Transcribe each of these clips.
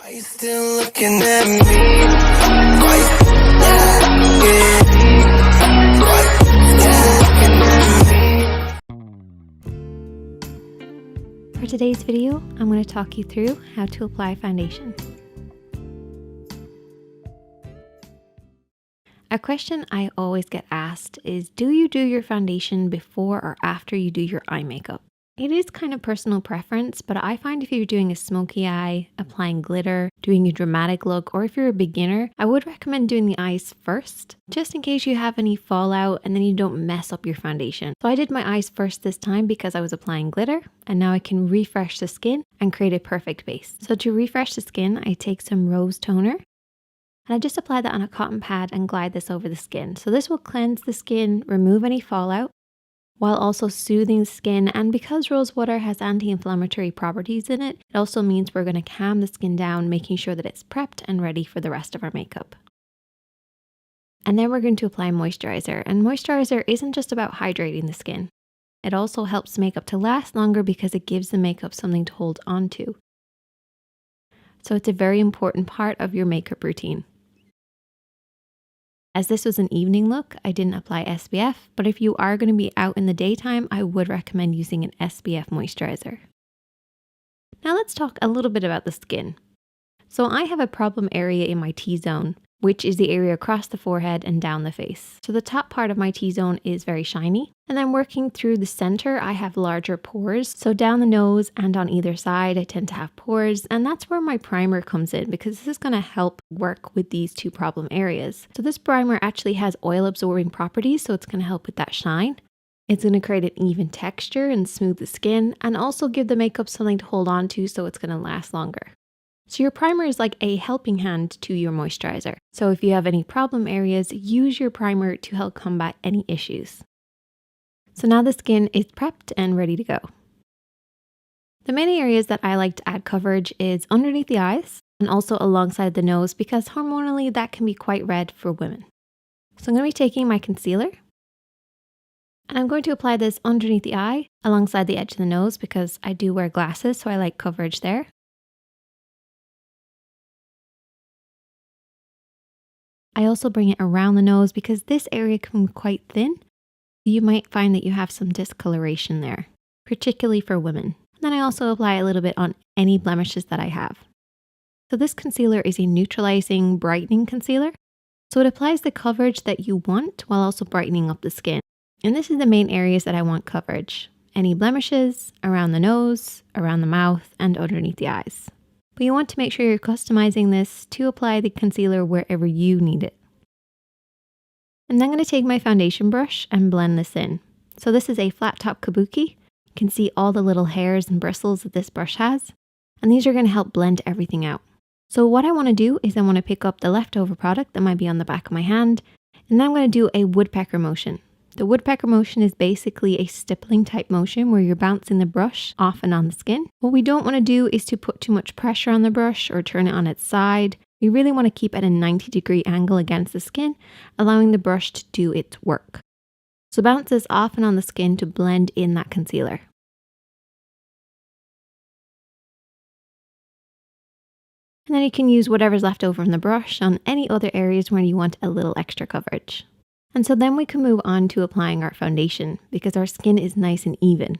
Are you still looking at me? Why you still looking at me? For today's video, I'm going to talk you through how to apply foundation. A question I always get asked is, do you do your foundation before or after you do your eye makeup? It is kind of personal preference, but I find if you're doing a smoky eye, applying glitter, doing a dramatic look, or if you're a beginner, I would recommend doing the eyes first, just in case you have any fallout and then you don't mess up your foundation. So I did my eyes first this time because I was applying glitter, and now I can refresh the skin and create a perfect base. So to refresh the skin, I take some rose toner, and I just apply that on a cotton pad and glide this over the skin. So this will cleanse the skin, remove any fallout, while also soothing the skin. And because rose water has anti-inflammatory properties in it, it also means we're going to calm the skin down, making sure that it's prepped and ready for the rest of our makeup. And then we're going to apply moisturizer. And moisturizer isn't just about hydrating the skin. It also helps makeup to last longer because it gives the makeup something to hold on to. So it's a very important part of your makeup routine. As this was an evening look, I didn't apply SPF, but if you are going to be out in the daytime, I would recommend using an SPF moisturizer. Now let's talk a little bit about the skin. So I have a problem area in my T-zone, which is the area across the forehead and down the face. So the top part of my T-zone is very shiny, and then working through the center, I have larger pores. So down the nose and on either side, I tend to have pores, and that's where my primer comes in because this is going to help work with these two problem areas. So this primer actually has oil absorbing properties, so it's going to help with that shine. It's going to create an even texture and smooth the skin, and also give the makeup something to hold on to so it's going to last longer. So your primer is like a helping hand to your moisturizer. So if you have any problem areas, use your primer to help combat any issues. So now the skin is prepped and ready to go. The main areas that I like to add coverage is underneath the eyes and also alongside the nose because hormonally that can be quite red for women. So I'm going to be taking my concealer and I'm going to apply this underneath the eye alongside the edge of the nose because I do wear glasses, so I like coverage there. I also bring it around the nose because this area can be quite thin. You might find that you have some discoloration there, particularly for women. And then I also apply a little bit on any blemishes that I have. So this concealer is a neutralizing, brightening concealer. So it applies the coverage that you want while also brightening up the skin. And this is the main areas that I want coverage. Any blemishes, around the nose, around the mouth, and underneath the eyes. But you want to make sure you're customizing this to apply the concealer wherever you need it. And then I'm going to take my foundation brush and blend this in. So this is a flat top kabuki. You can see all the little hairs and bristles that this brush has. And these are going to help blend everything out. So what I want to do is I want to pick up the leftover product that might be on the back of my hand. And then I'm going to do a woodpecker motion. The woodpecker motion is basically a stippling type motion where you're bouncing the brush off and on the skin. What we don't want to do is to put too much pressure on the brush or turn it on its side. We really want to keep at a 90-degree angle against the skin, allowing the brush to do its work. So bounce this off and on the skin to blend in that concealer. And then you can use whatever's left over from the brush on any other areas where you want a little extra coverage. And so then we can move on to applying our foundation because our skin is nice and even.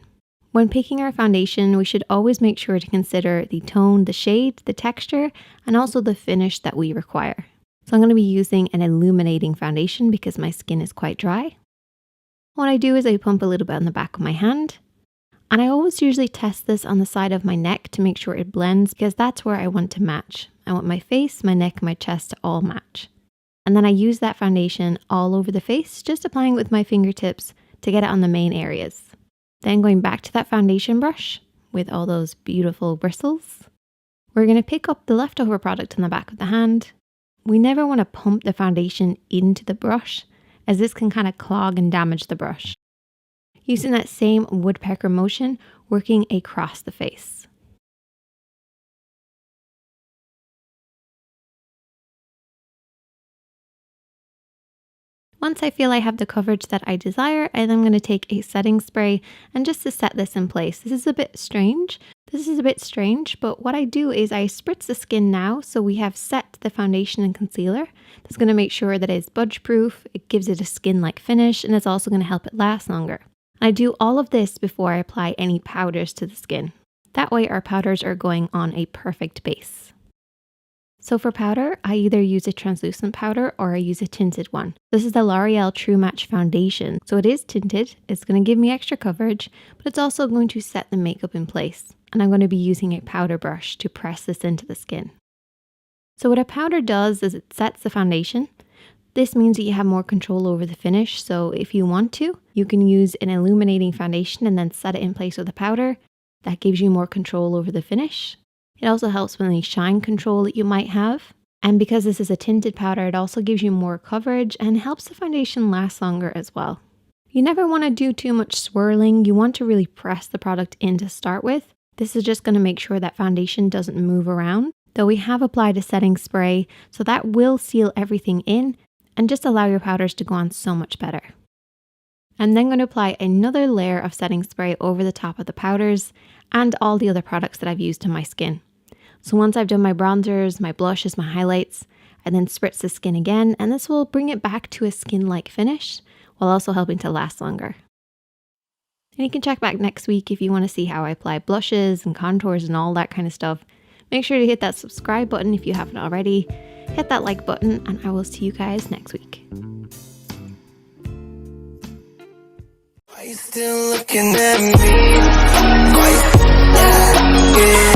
When picking our foundation, we should always make sure to consider the tone, the shade, the texture, and also the finish that we require. So I'm going to be using an illuminating foundation because my skin is quite dry. What I do is I pump a little bit on the back of my hand. And I always usually test this on the side of my neck to make sure it blends because that's where I want to match. I want my face, my neck, and my chest to all match. And then I use that foundation all over the face, just applying it with my fingertips to get it on the main areas. Then going back to that foundation brush with all those beautiful bristles, we're going to pick up the leftover product on the back of the hand. We never want to pump the foundation into the brush as this can kind of clog and damage the brush. Using that same woodpecker motion, working across the face. Once I feel I have the coverage that I desire, I'm going to take a setting spray and just to set this in place. This is a bit strange, but what I do is I spritz the skin now so we have set the foundation and concealer. That's going to make sure that it's budge proof, it gives it a skin-like finish, and it's also going to help it last longer. I do all of this before I apply any powders to the skin. That way our powders are going on a perfect base. So for powder, I either use a translucent powder or I use a tinted one. This is the L'Oreal True Match Foundation. So it is tinted, it's going to give me extra coverage, but it's also going to set the makeup in place. And I'm going to be using a powder brush to press this into the skin. So what a powder does is it sets the foundation. This means that you have more control over the finish. So if you want to, you can use an illuminating foundation and then set it in place with a powder. That gives you more control over the finish. It also helps with any shine control that you might have. And because this is a tinted powder, it also gives you more coverage and helps the foundation last longer as well. You never want to do too much swirling. You want to really press the product in to start with. This is just going to make sure that foundation doesn't move around. Though we have applied a setting spray, so that will seal everything in and just allow your powders to go on so much better. I'm then going to apply another layer of setting spray over the top of the powders and all the other products that I've used on my skin. So once I've done my bronzers, my blushes, my highlights, I then spritz the skin again, and this will bring it back to a skin-like finish while also helping to last longer. And you can check back next week if you want to see how I apply blushes and contours and all that kind of stuff. Make sure to hit that subscribe button if you haven't already. Hit that like button, and I will see you guys next week. Why you still looking at me? Why you, yeah.